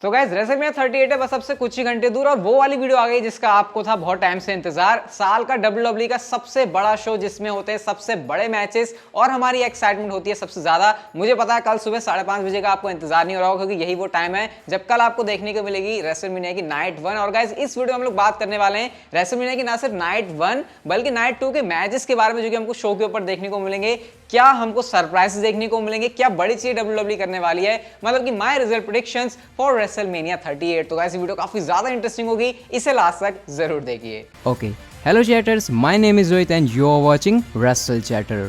तो guys WrestleMania 38 है बस सबसे कुछ ही घंटे दूर और वो वाली वीडियो आ गई जिसका आपको था बहुत टाइम से इंतजार। साल का WWE का सबसे बड़ा शो जिसमें होते हैं सबसे बड़े मैचेस और हमारी एक्साइटमेंट होती है सबसे ज्यादा। मुझे पता है कल सुबह 5:30 बजे का आपको इंतजार नहीं हो रहा होगा क्योंकि यही वो टाइम है जब कल आपको देखने को मिलेगी रेसलमेनिया की नाइट 1। और गाइस इस वीडियो में हम लोग बात करने वाले हैं रेसलमेनिया की ना सिर्फ नाइट 1 बल्कि नाइट 2 के मैचेस के बारे में जो कि हमको शो के ऊपर देखने को मिलेंगे। क्या हमको सरप्राइज देखने को मिलेंगे, क्या बड़ी चीज WWE करने वाली है, मतलब कि my result predictions for WrestleMania 38। तो गाइस वीडियो काफी ज्यादा इंटरेस्टिंग होगी, इसे लास्ट तक जरूर देखिए। Okay. Hello chatters, my name is Rohit and you are watching Wrestle Chatter.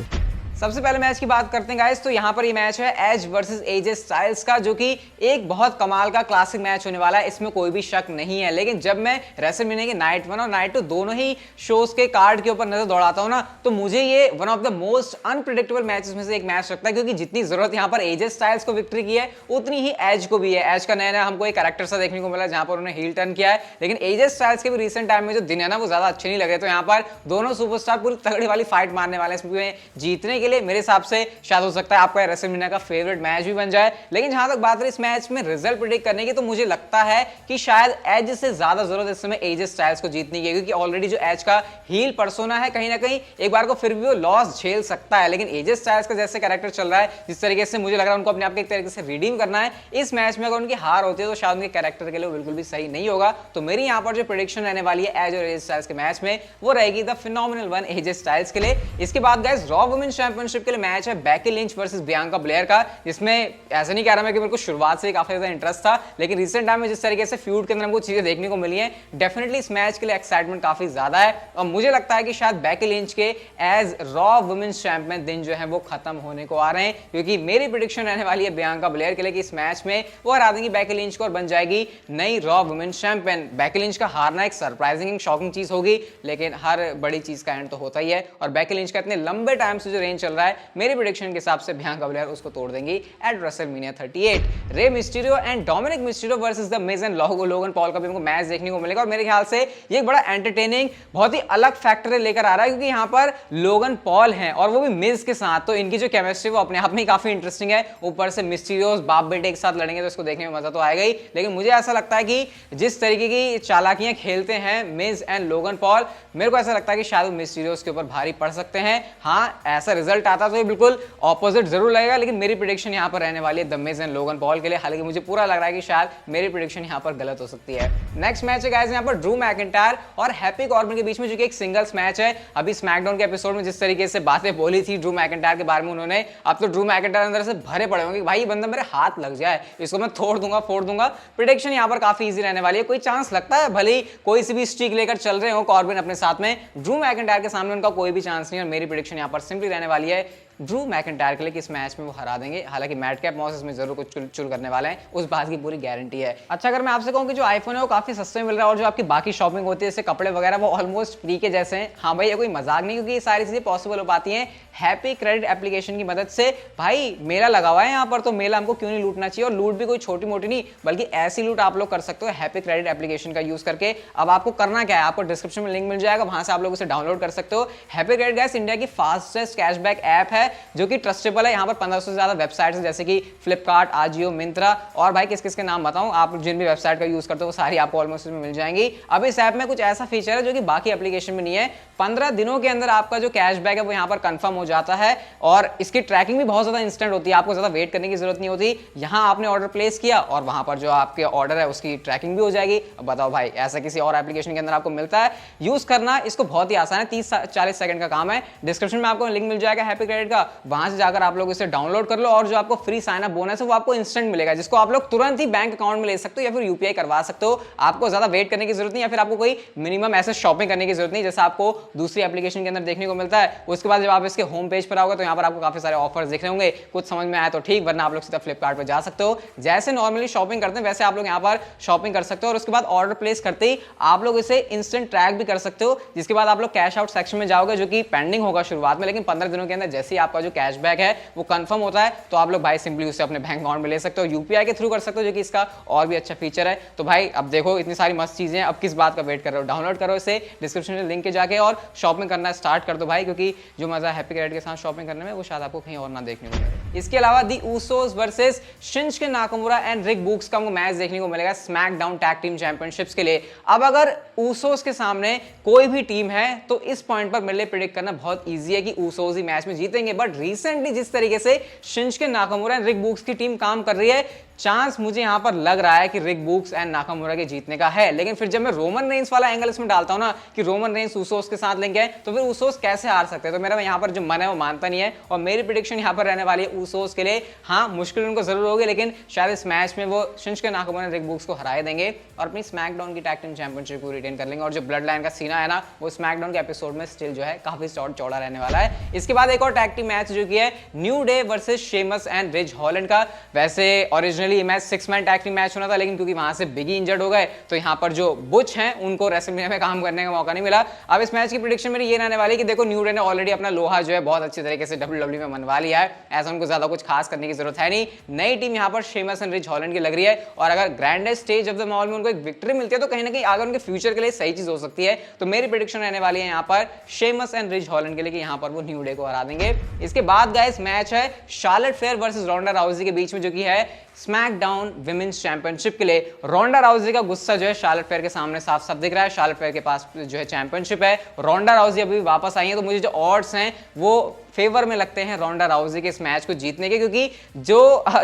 सबसे पहले मैच की बात करते हैं गाइस, तो यहाँ पर ये मैच है एज वर्सेस एजे स्टाइल्स का, जो कि एक बहुत कमाल का क्लासिक मैच होने वाला है, इसमें कोई भी शक नहीं है। लेकिन जब मैं रेसलमेनिया के नाइट 1 और नाइट 2 दोनों ही शोज के कार्ड के ऊपर नजर दौड़ाता हूँ ना, तो मुझे ये one of the most unpredictable matches में से एक मैच लगता है, क्योंकि जितनी जरूरत यहाँ पर एजे स्टाइल्स को विक्ट्री की है उतनी ही एज को भी है। एज का नया हमको एक कैरेक्टर सा देखने को मिला जहां पर उन्होंने हील टर्न किया है, लेकिन एजे स्टाइल्स के भी रिसेंट टाइम में जो दिन है ना वो ज्यादा अच्छे नहीं लगे। तो यहाँ पर दोनों सुपरस्टार पूरी तगड़ी वाली फाइट मारने वाले हैं इसमें जीतने के लिए। मेरे हिसाब से शायद हो सकता है आपका रेसलमेनिया का फेवरेट मैच भी बन जाए। लेकिन जहां तक बात रही इस मैच में रिजल्ट प्रेडिक्ट करने की, तो मुझे लगता है कि शायद एज से ज्यादा जरूरत इस समय एजे स्टाइल्स को जीतने की है, क्योंकि ऑलरेडी जो एज का हील पर्सोना है कहीं ना कहीं एक बार को फिर भी वो लॉस झेल सकता है। लेकिन एजे स्टाइल्स का जैसे कैरेक्टर चल रहा है, जिस तरीके से मुझे लग रहा है उनको अपने आप के एक तरीके से रिडीम करना है इस मैच में, अगर उनकी हार होती है तो शायद उनके कैरेक्टर के लिए बिल्कुल भी सही नहीं होगा। तो मेरी यहां पर जो प्रेडिक्शन रहने वाली है एज और एजे स्टाइल्स के मैच में, वो रहेगी the phenomenal one AJ Styles के लिए। इसके बाद गाइस रॉ वुमेन्स चैंपियनशिप के लिए मैच है Becky Lynch versus Bianca Blair का, जिसमें ऐसा नहीं कह रहा मैं कि मेरे को शुरुआत से काफी ज्यादा इंटरेस्ट था, लेकिन रिसेंट टाइम में जिस तरीके से फ्यूड के अंदर हमको चीजें देखने को मिली हैं, डेफिनेटली इस मैच के लिए एक्साइटमेंट काफी ज्यादा है। और मुझे लगता है कि शायद बेकी लिंच के एज रॉ वुमेन्स चैंपियन दिन जो है वो खत्म होने को आ रहे हैं, क्योंकि मेरी प्रेडिक्शन रहने वाली है बियांका ब्लेयर के लिए कि इस मैच में वो हरा देंगी बेकी लिंच को और बन जाएगी नई Raw women's champion. Becky Lynch का हारना एक सरप्राइजिंग शॉकिंग चीज होगी, लेकिन हर बड़ी चीज का एंड तो होता ही है। और बेकी लिंच का इतने लंबे टाइम से जो रेंज चल रहा है, मेरी प्रेडिक्शन के हिसाब से बियांका ब्लेयर उसको तोड़ देंगी eight WrestleMania 38। Rey Mysterio and Dominik Mysterio versus the Miz and Logan Paul का भी हमको मैच देखने को मिलेगा। और मेरे ख्याल से ये एक बड़ा एंटरटेनिंग बहुत ही अलग फैक्टर लेकर आ रहा है, क्योंकि यहाँ पर लोगन पॉल हैं और वो भी मिज के साथ, तो इनकी जो केमिस्ट्री वो अपने आप में काफी इंटरेस्टिंग है। ऊपर से मिस्टीरियोस बाप बेटे के साथ लड़ेंगे तो इसको देखने में मजा तो आएगा ही। लेकिन मुझे ऐसा लगता है कि जिस तरीके की चालाकियां खेलते हैं मिज एंड लोगन पॉल, मेरे को ऐसा लगता है कि शायद वो मिस्टीरियोस के ऊपर भारी पड़ सकते हैं। हाँ, ऐसा रिजल्ट आता तो ये बिल्कुल ऑपोजिट जरूर लगेगा, लेकिन मेरी प्रेडिक्शन यहाँ पर रहने वाली है the Miz and Logan Paul के लिए। हालांकि मुझे पूरा लग रहा है कि शायद मेरी प्रेडिक्शन यहाँ पर गलत हो सकती है। नेक्स्ट मैच है गाइस यहाँ पर ड्रू मैकिंटायर और हैप्पी कॉर्बिन के बीच में, जो कि एक सिंगल्स मैच है। अभी स्मैकडाउन के एपिसोड में जिस तरीके से बातें बोली थी ड्रू मैकिंटायर के बारे में उन्होंने, अब तो ड्रू मैकिंटायर अंदर से भरे पड़े होंगे भाई ये बंदा मेरे हाथ लग जाए, इसको मैं तोड़ दूंगा फोड़ दूंगा। प्रेडिक्शन यहाँ पर काफी इजी रहने वाली है। कोई चांस लगता है भले ही कोई सी भी स्ट्रीक लेकर चल रहे हो कॉर्बिन अपने साथ में, ड्रू मैकिंटायर के सामने उनका कोई भी चांस नहीं है। और मेरी प्रेडिक्शन यहाँ पर सिंपली रहने वाली है ड्रू मैकिंटायर के लिए कि इस मैच में वो हरा देंगे। हालांकि मैडकैप मॉस इसमें जरूर कुछ चुल करने वाले हैं, उस बात की पूरी गारंटी है। अच्छा, अगर मैं आपसे कहूं कि जो आईफोन है वो काफी सस्ते में मिल रहा है और जो आपकी बाकी शॉपिंग होती है जैसे कपड़े वगैरह वो ऑलमोस्ट फ्री के जैसे हैं। हाँ भाई, ये कोई मजाक नहीं, क्योंकि ये सारी चीजें पॉसिबल हो पाती हैं हैप्पी क्रेडिट एप्लीकेशन की मदद से। भाई मेला लगा हुआ है यहाँ पर, तो मेला हमको क्यों नहीं लूटना चाहिए। और लूट भी कोई छोटी मोटी नहीं, बल्कि ऐसी लूट आप लोग कर सकते हो हैप्पी क्रेडिट एप्लीकेशन का यूज करके। अब आपको करना क्या है, आपको डिस्क्रिप्शन में लिंक मिल जाएगा, वहां से आप लोग उसे डाउनलोड कर सकते हो। हैप्पी क्रेडिट गाइस इंडिया की फास्टेस्ट कैशबैक ऐप है, जो कि ट्रस्टेबल है। यहाँ पर 1500 से ज्यादा वेबसाइट्स हैं, जैसे कि फ्लिपकार्ट, आजियो, मिंत्रा, और भाई किस किस के नाम बताऊं, आप जिन भी वेबसाइट का यूज करते हो वो सारी आपको ऑलमोस्ट इसमें मिल जाएंगी। अब इस ऐप में कुछ ऐसा फीचर है जो कि बाकी एप्लीकेशन में नहीं है। 15 दिनों के अंदर आपका जो कैशबैक है वो यहाँ पर कंफर्म हो जाता है, और इसकी ट्रैकिंग भी बहुत ज्यादा इंस्टेंट होती है, आपको ज्यादा वेट करने की जरूरत नहीं होती। यहाँ आपने ऑर्डर प्लेस किया और वहां पर जो आपके ऑर्डर है उसकी ट्रैकिंग भी हो जाएगी। अब बताओ भाई, ऐसा किसी और एप्लीकेशन के अंदर आपको मिलता है? यूज करना इसको बहुत ही आसान है, 30-40 सेकंड का काम है। डिस्क्रिप्शन में आपको लिंक मिल जाएगा हैप्पी क्रेडिट का, वहां से जाकर आप लोग इसे डाउनलोड कर लो, और जो आपको फ्री साइन अप बोनस है वो आपको इंस्टेंट मिलेगा, जिसको आप लोग तुरंत ही बैंक अकाउंट में ले सकते हो या फिर यूपीआई करवा सकते हो। आपको ज्यादा वेट करने की जरूरत नहीं, या फिर आपको कोई मिनिमम ऐसे शॉपिंग करने की जरूरत नहीं जैसा आपको दूसरी एप्लीकेशन के अंदर देखने को मिलता है। उसके बाद जब आप इसके होम पेज पर आओगे तो यहाँ पर आपको काफी सारे ऑफर्स दिख रहे होंगे, कुछ समझ में आया तो ठीक, वरना आप लोग सीधा फ्लिपकार्ट पर जा सकते हो। जैसे नॉर्मली शॉपिंग करते हैं वैसे आप लोग यहाँ पर शॉपिंग कर सकते हो, और उसके बाद ऑर्डर प्लेस करते ही आप लोग इसे इंस्टेंट ट्रैक भी कर सकते हो, जिसके बाद आप लोग कैश आउट सेक्शन में जाओगे, जो कि पेंडिंग होगा शुरुआत में, लेकिन 15 दिनों के अंदर जैसे ही आपका जो कैशबैक है वो कंफर्म होता है तो आप लोग भाई सिंपली उसे अपने बैंक अकाउंट में ले सकते हो, यूपीआई के थ्रू कर सकते हो, जो कि इसका और भी अच्छा फीचर है। तो भाई अब देखो इतनी सारी मस्त चीजें, अब किस बात का वेट कर रहे हो, डाउनलोड करो इसे, डिस्क्रिप्शन में लिंक के जाके और शॉपिंग करना स्टार्ट कर दो भाई, क्योंकि जो मजा हैप्पी क्रेडिट के साथ शॉपिंग करने में वो शायद आपको कहीं और ना देखने को मिले। इसके अलावा the Usos versus Shinsuke Nakamura and Rick Boogs का हमको मैच देखने को मिलेगा स्मैकडाउन टैग टीम चैंपियनशिप्स के लिए। अब अगर ऊसोस के सामने कोई भी टीम है तो इस पॉइंट पर मेरे लिए प्रेडिक्ट करना बहुत ईजी है कि ऊसोस ही मैच में जीतेंगे। बट रिसेंटली जिस तरीके से शिंजुके नाकामुरा एंड रिक बूक्स की टीम काम कर रही है, चांस मुझे यहां पर लग रहा है कि रिक बूक्स एंड नाकामुरा के जीतने का है। लेकिन फिर जब मैं रोमन रेंस वाला एंगल इसमें डालता हूं ना कि रोमन रेंस ऊसोस के साथ लेंगे तो फिर ऊसोस कैसे हार सकते हैं, तो मेरा यहां पर जो मन है वो मानता नहीं है। और मेरी प्रेडिक्शन यहां पर रहने वाली है ऊसोस के लिए। हाँ, मुश्किल उनको जरूर होगी, लेकिन शायद इस मैच में वो शिंजुके नाकामुरा एंड रिक बूक्स को हरा देंगे और अपनी स्मैकडाउन की टैग टीम चैंपियनशिप को रिटेन कर लेंगे। और जो ब्लड लाइन का सीना है ना, वो स्मैकडाउन के एपिसोड में स्टिल जो है काफी चौड़ा रहने वाला है। इसके बाद एक और टैग टीम मैच जो कि है new day versus Sheamus and ridge Holland का। वैसे ओरिजिनली ये match 6 man tag team match होना था, लेकिन क्योंकि वहां से बिगी इंजर्ड हो गए तो यहां पर जो बुच हैं उनको रेसलमेनिया में काम करने का मौका नहीं मिला। अब इस मैच की प्रेडिक्शन मेरी ये रहने वाली है कि देखो, न्यू डे ने ऑलरेडी अपना लोहा जो है बहुत अच्छी तरीके से डब्ल्यूडब्ल्यू में मनवा लिया है, ऐसा उनको ज्यादा कुछ खास करने की जरूरत है नहीं। नई टीम यहां पर शेमस एंड रिज हॉलैंड की लग रही है और अगर grandest stage of the mall में उनको एक विक्ट्री मिलती है तो कहीं ना कहीं आगे उनके फ्यूचर के लिए सही चीज हो सकती है। तो मेरी प्रेडिक्शन रहने वाली है यहां पर शेमस एंड रिज हॉलैंड के लिए कि यहां पर वो न्यू डे को हरा देंगे। इसके बाद गाइस मैच है शार्लेट फेयर वर्सेस रोंडा राउजी के बीच में, जो कि है स्मैकडाउन विमेंस चैंपियनशिप के लिए। रोंडा राउजी का गुस्सा जो है शार्लेट फेयर के सामने साफ साफ दिख रहा है। शार्लेट फेयर के पास जो है चैंपियनशिप है, रोंडा राउजी अभी वापस आई है, तो मुझे जो ऑड्स हैं वो फेवर में लगते हैं रोंडा राउजी के इस मैच को जीतने के, क्योंकि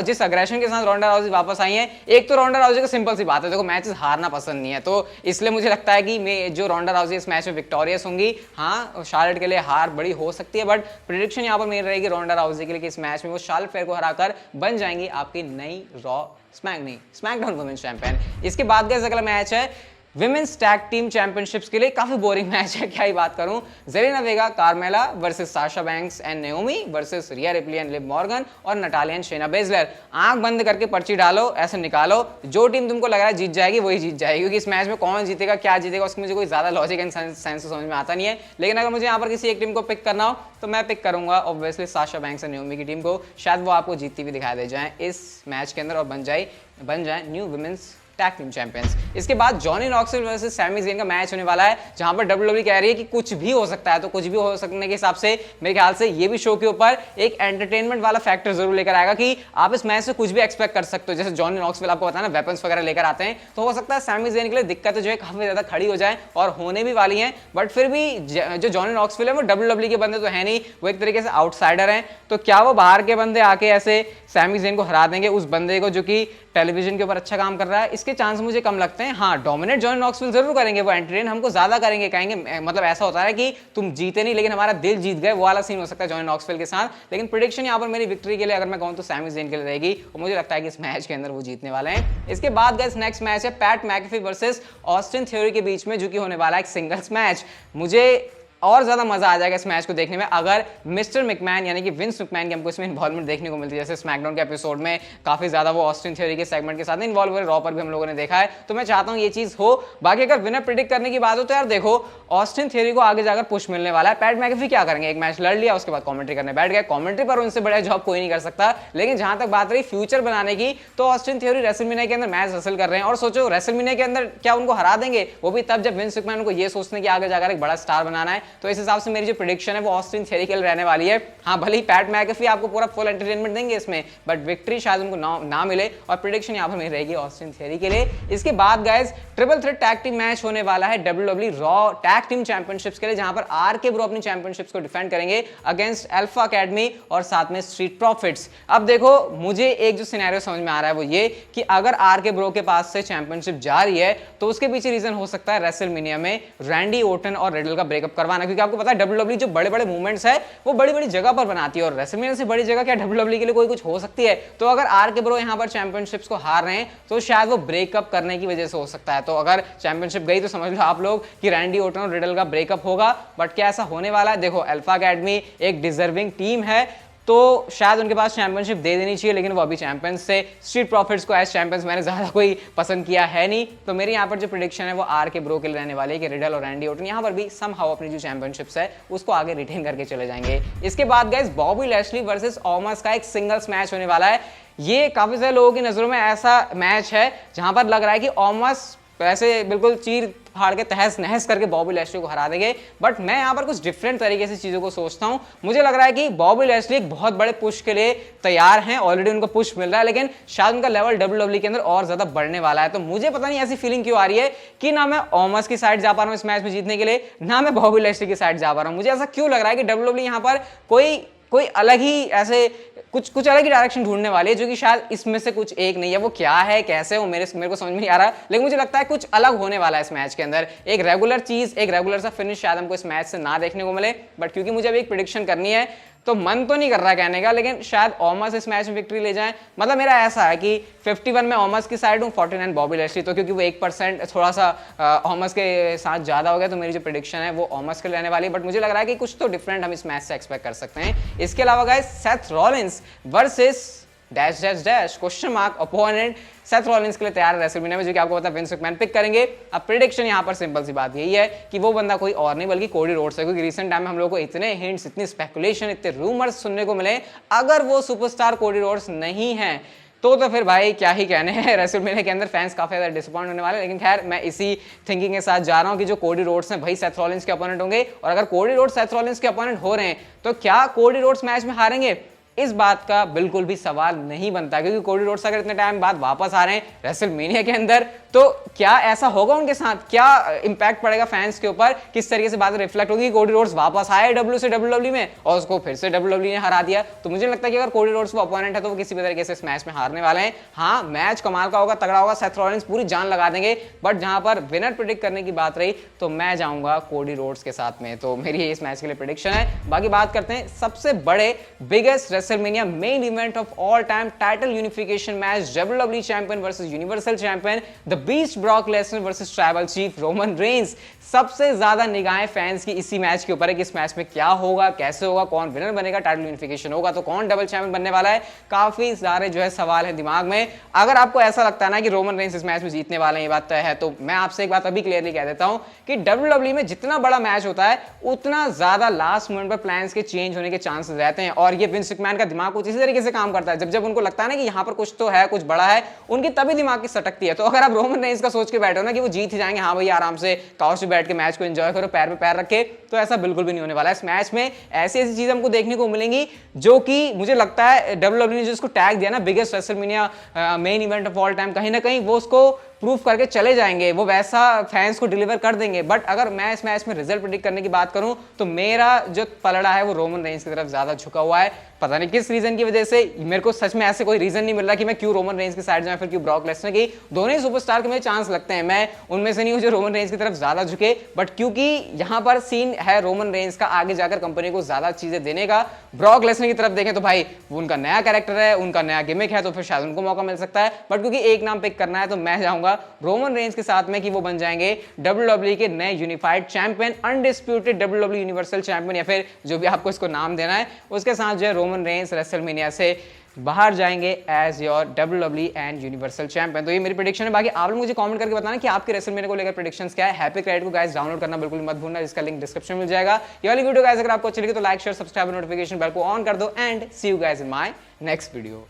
जिस अग्रेशन के साथ रोंडा राउजी वापस आई है, एक तो रोंडा राउजी को सिंपल सी बात है, देखो मैचेस हारना पसंद नहीं है, तो इसलिए मुझे लगता है कि मैं जो रोंडा राउजी इस मैच में विक्टोरियस होंगी। हाँ, शार्लेट के लिए हार बड़ी हो सकती है, बट प्रेडिक्शन यहाँ पर मेरी रहेगी रोंडा राउजी के लिए कि इस मैच में वो शार्लेट फेयर को हराकर बन जाएंगी आपकी नई स्मैकडाउन वुमेन्स चैंपियन। इसके बाद गाइस अगला मैच है विमेंस टैग टीम चैंपियनशिप्स के लिए। काफी बोरिंग मैच है, क्या ही बात करूं। Zelina Vega Carmella versus Sasha Banks and Naomi versus Rhea Ripley and Liv Morgan और नटालिया एंड शेना बेजलर। आंख बंद करके पर्ची डालो, ऐसे निकालो, जो टीम तुमको लग रहा है जीत जाएगी वही जीत जाएगी, क्योंकि इस मैच में कौन जीतेगा क्या जीतेगा उसमें मुझे कोई ज्यादा लॉजिक एंड सेंस समझ में आता नहीं है। लेकिन अगर मुझे यहाँ पर किसी एक टीम को पिक करना हो तो मैं पिक करूंगा obviously Sasha Banks and Naomi की टीम को। शायद वो आपको जीतती हुई दिखाई दे जाए इस मैच के अंदर और बन जाए new women's tag team champions. इसके बाद Johnny Knoxville versus Sami Zayn का मैच होने वाला है, जहां पर डब्ल्यूडब्ल्यूई कह रही है कि कुछ भी हो सकता है, तो कुछ भी हो सकने के हिसाब से मेरे ख्याल से ये भी शो के ऊपर एक एंटरटेनमेंट वाला फैक्टर जरूर लेकर आएगा कि आप इस मैच से कुछ भी एक्सपेक्ट कर सकते हो। जैसे जॉनी नॉक्सविल आपको पता है ना वेपन्स वगैरह लेकर आते हैं, तो हो सकता है सैमी ज़ेन के लिए दिक्कत जो है काफी ज्यादा खड़ी हो जाए और होने भी वाली है। बट फिर भी जो जॉनी नॉक्सविल है वो डब्ल्यूडब्ल्यूई के बंदे तो है नहीं, वो एक तरीके से आउटसाइडर हैं, तो क्या वो बाहर के बंदे आके ऐसे सैमी ज़ेन को हरा देंगे, उस बंदे को जो कि टेलीविजन के ऊपर अच्छा काम कर रहा है? इसके चांस मुझे कम लगते हैं। हाँ, डोमिनेट जॉनी नॉक्सविल जरूर करेंगे, वो एंटरटेन हमको ज्यादा करेंगे, कहेंगे मतलब ऐसा होता है कि तुम जीते नहीं लेकिन हमारा दिल जीत गए, वो वाला सीन हो सकता है जॉनी नॉक्सविल के साथ। लेकिन प्रेडिक्शन यहाँ पर मेरी विक्ट्री के लिए अगर मैं कहूँ तो सैमी ज़ेन के लिए रहेगी और मुझे लगता है कि इस मैच के अंदर वो जीतने वाले हैं। इसके बाद गाइस नेक्स्ट मैच है PAT McAfee versus Austin theory के बीच में, जो कि होने वाला है एक सिंगल्स मैच। मुझे और ज्यादा मजा आ जाएगा इस मैच को देखने में अगर मिस्टर मैकमैन यानी कि विंस मैकमैन की हमको इसमें इन्वॉल्वमेंट देखने को मिलती है। जैसे स्मैकडाउन के एपिसोड में काफी ज्यादा वो ऑस्टिन थ्योरी के सेगमेंट के साथ इन्वॉल्व हुए, रॉ पर भी हम लोगों ने देखा है, तो मैं चाहता हूं ये चीज हो। बाकी अगर विनर प्रेडिक्ट करने की बात हो तो यार देखो, ऑस्टिन थ्योरी को आगे जाकर पुश मिलने वाला है। पैट मैकेफी क्या करेंगे, एक मैच लड़ लिया उसके बाद कमेंट्री करने बैठ गए, कमेंट्री पर उनसे बड़ा जॉब कोई नहीं कर सकता। लेकिन जहां तक बात रही फ्यूचर बनाने की, तो ऑस्टिन थ्योरी रेसलमेनिया के अंदर मैच हासिल कर रहे हैं और सोचो रेसलमेनिया के अंदर क्या उनको हरा देंगे, वो भी तब जब विंस मैकमैन को ये सोचने की आगे जाकर एक बड़ा स्टार बनाना है। तो इस हिसाब से मेरी प्रेडिक्शन है वो ऑस्टिन थ्योरी के लिए रहने वाली है। हाँ, भले ही पैट मैकेफी आपको पूरा फुल एंटरटेनमेंट देंगे इसमें, बट विक्ट्री शायद उनको ना मिले और प्रेडिक्शन यहाँ पर मेरी रहेगी ऑस्टिन थ्योरी के लिए। इसके बाद guys triple threat tag team match होने वाला है WWE raw tag team championships के लिए, जहां पर आरके ब्रो अपनी चैंपियनशिप्स को डिफेंड करेंगे अगेंस्ट अल्फा अकेडमी और साथ में स्ट्रीट प्रॉफिट्स। अब देखो, मुझे एक जो सिनेरियो समझ में आ रहा है वो ये कि अगर आरके ब्रो के पास से चैंपियनशिप जा रही है तो उसके पीछे रीजन हो सकता है रेसलमेनिया में रैंडी ओर्टन और रिडल का ब्रेकअप करवाना, क्योंकि आपको पता है डब्ल्यूडब्ल्यूई जो बड़े बड़े मूवमेंट्स है वो बड़ी बड़ी जगह पर बनाती है और रेसलमेनिया से बड़ी जगह क्या डब्ल्यूडब्ल्यूई के लिए कोई कुछ हो सकती है। तो अगर आरके ब्रो यहां पर चैंपियनशिप्स को हार रहे हैं तो शायद वो ब्रेकअप करने की वजह से हो सकता है। तो अगर चैंपियनशिप गई तो समझ लो आप लोग कि रैंडी ओर्टन और रिडल का ब्रेकअप होगा। बट क्या ऐसा होने वाला है? देखो, अल्फा अकेडमी एक डिजर्विंग टीम है, तो शायद उनके पास चैंपियनशिप दे देनी चाहिए, लेकिन वो अभी चैंपियंस से स्ट्रीट प्रॉफिट्स को एज चैंपियंस मैंने ज्यादा कोई पसंद किया है नहीं। तो मेरी यहाँ पर जो प्रेडिक्शन है वो आरके ब्रो के लिए रहने वाली है कि रिडल और रैंडी ओर्टन यहाँ पर भी समहाउ अपनी जो चैंपियनशिप्स है उसको आगे रिटेन करके चले जाएंगे। इसके बाद guys Bobby Lashley versus Ohm's का एक सिंगल्स मैच होने वाला है। ये काफी सारे लोगों की नजरों में ऐसा मैच है जहां पर लग रहा है कि ओमस ऐसे बिल्कुल चीर फाड़ के तहस नहस करके बॉबी लैशली को हरा देंगे। बट मैं यहाँ पर कुछ डिफरेंट तरीके से चीज़ों को सोचता हूँ। मुझे लग रहा है कि बॉबी लैशली एक बहुत बड़े पुश के लिए तैयार हैं, ऑलरेडी उनको पुश मिल रहा है, लेकिन शायद उनका लेवल WWE के अंदर और ज़्यादा बढ़ने वाला है। तो मुझे पता नहीं ऐसी फीलिंग क्यों आ रही है कि ना मैं ओमस की साइड जा पा रहा हूँ इस मैच में जीतने के लिए, ना मैं बॉबी लैशली की साइड जा पा रहा हूँ। मुझे ऐसा क्यों लग रहा है कि WWE यहाँ पर कोई अलग ही ऐसे कुछ अलग ही डायरेक्शन ढूंढने वाली है, जो कि शायद इसमें से कुछ एक नहीं है। वो क्या है, कैसे, वो मेरे को समझ में नहीं आ रहा, लेकिन मुझे लगता है कुछ अलग होने वाला है इस मैच के अंदर। एक रेगुलर चीज, एक रेगुलर सा फिनिश शायद हमको इस मैच से ना देखने को मिले। बट क्योंकि मुझे अभी एक प्रेडिक्शन करनी है तो मन तो नहीं कर रहा कहने का, लेकिन शायद ओमस इस मैच में विक्ट्री ले जाए। मतलब मेरा ऐसा है कि 51 में ओमस की साइड हूँ, 49 बॉबी लैशली। तो क्योंकि वो 1% थोड़ा सा ओमस के साथ ज्यादा हो गया, तो मेरी जो प्रेडिक्शन है वो ओमस के रहने वाली है। बट मुझे लग रहा है कि कुछ तो डिफरेंट हम इस मैच से एक्सपेक्ट कर सकते हैं। इसके अलावा guys, Seth Rollins versus dash dash dash question mark opponent Seth Rollins के लिए तैयार है रेसलमेनिया में, जो कि आपको पता है विंस मैकमैन पिक करेंगे। अब प्रेडिक्शन यहाँ पर सिंपल सी बात यही है कि वो बंदा कोई और नहीं बल्कि कोडी रोड्स है, क्योंकि रिसेंट टाइम में हम लोगों को इतने हिंट्स, इतनी स्पेकुलेशन, इतने रूमर्स सुनने को मिले। अगर वो सुपरस्टार कोडी रोड्स नहीं है तो फिर भाई क्या ही कहने हैं। रेसलमेनिया के अंदर फैंस काफी ज्यादा डिसअपॉइंट होने वाले। लेकिन खैर, मैं इसी थिंकिंग के साथ जा रहा हूं कि जो कोडी रोड्स हैं भाई सेथ रॉलिंस के अपोनेंट होंगे। और अगर कोडी रोड्स सेथ रॉलिंस के अपोनेंट हो रहे हैं तो क्या कोडी रोड्स मैच में हारेंगे? इस बात का बिल्कुल भी सवाल नहीं बनता, क्योंकि कोडी रोड्स अगर इतने टाइम बाद वापस आ रहे हैं रेसलमेनिया के अंदर, तो क्या ऐसा होगा उनके साथ, क्या इंपैक्ट पड़ेगा फैंस के ऊपर, किस तरीके से बात रिफ्लेक्ट होगी। कोडी रोड्स वापस आए डब्ल्यू से WWE में और उसको फिर से WWE ने हरा दिया। तो मुझे लगता है कि अगर कोडी रोड्स को अपोनेंट है तो वो किसी भी तरीके से इस मैच में हारने वाले हैं। हाँ, मैच कमाल का होगा, तगड़ा होगा, सेथ रॉलिंस पूरी जान लगा देंगे। बट जहां पर विनर प्रेडिक्ट करने की बात रही तो मैं जाऊंगा कोडी रोड्स के साथ में। तो मेरी इस मैच के लिए प्रेडिक्शन है। बाकी बात करते हैं सबसे बड़े biggest WrestleMania main event of all time title unification match, WWE champion versus universal champion, the beast Brock Lesnar versus tribal chief Roman Reigns. सबसे ज्यादा निगाहें फैंस की इसी मैच के ऊपर है कि इस मैच में क्या होगा, कैसे होगा, कौन विनर बनेगा, टाइटल यूनिफिकेशन होगा तो कौन डबल चैंपियन बनने वाला है। काफी सारे जो है सवाल है दिमाग में। अगर आपको ऐसा लगता है ना कि रोमन रेंस इस मैच में जीतने वाले हैं, ये बात तय है, तो मैं आपसे एक बात अभी क्लियरली कह देता हूं कि WWE में जितना बड़ा मैच होता है उतना ज्यादा लास्ट मोमेंट पर प्लान्स के चेंज होने के चांसेस रहते हैं। और ये विंस मैकमैन का दिमाग कुछ इसी तरीके से काम करता है। जब उनको लगता है ना कि यहाँ पर कुछ तो है, कुछ बड़ा है, उनकी तभी दिमाग की सटकती है। तो अगर आप रोमन रेंस का सोच के बैठो ना कि वो जीत ही जाएंगे, हाँ भैया आराम से काउच पे बैठ के मैच को एंजॉय करो पैर पे पैर रख के, तो ऐसा बिल्कुल भी नहीं होने वाला। इस मैच में ऐसी ऐसी चीजें हमको देखने को मिलेंगी जो कि मुझे लगता है WWE ने जो इसको टैग दिया ना biggest WrestleMania main event of all time, कहीं ना कहीं वो उसको प्रूव करके चले जाएंगे, वो वैसा फैंस को डिलीवर कर देंगे। बट अगर मैं इस मैच में रिजल्ट प्रेडिक्ट करने की बात करूं तो मेरा जो पलड़ा है वो रोमन रेंस की तरफ ज्यादा झुका हुआ है। पता नहीं किस रीजन की वजह से, मेरे को सच में ऐसे कोई रीजन नहीं मिल रहा कि मैं क्यों रोमन रेंस की साइड जाऊं फिर क्यों ब्रॉक लेसनर की। दोनों ही सुपरस्टार के मुझे चांस लगते हैं, मैं उनमें से नहीं हूं जो रोमन रेंस की तरफ ज्यादा झुके। बट क्योंकि यहां पर सीन है रोमन रेंस का आगे जाकर कंपनी को ज्यादा चीजें देने का, ब्रॉक लेसनर की तरफ देखें तो भाई वो उनका नया कैरेक्टर है, उनका नया गिमिक है, तो फिर शायद उनको मौका मिल सकता है। बट क्योंकि एक नाम पिक करना है तो मैं जाऊंगा रोमन रेंस के साथ में कि वो बन जाएंगे WWE के नए unified champion, undisputed WWE universal champion, या फिर जो भी आपको इसको नाम देना है। उसके साथ जो है रोमन रेंस रेसलमेनिया से बाहर जाएंगे as your WWE and universal champion. तो ये मेरी प्रेडिक्शन है। बाकी आप लोग मुझे कमेंट करके बताना कि आपके रेसलमेनिया को लेकर प्रेडिक्शंस क्या है। हैप्पी क्रेडिट को गाइस डाउनलोड करना बिल्कुल मत भूलना, जिसका लिंक डिस्क्रिप्शन में मिल जाएगा। ये वाली वीडियो गाइस अगर आपको अच्छी लगी तो like share subscribe notification bell को ऑन कर दो and see you guys in my next video.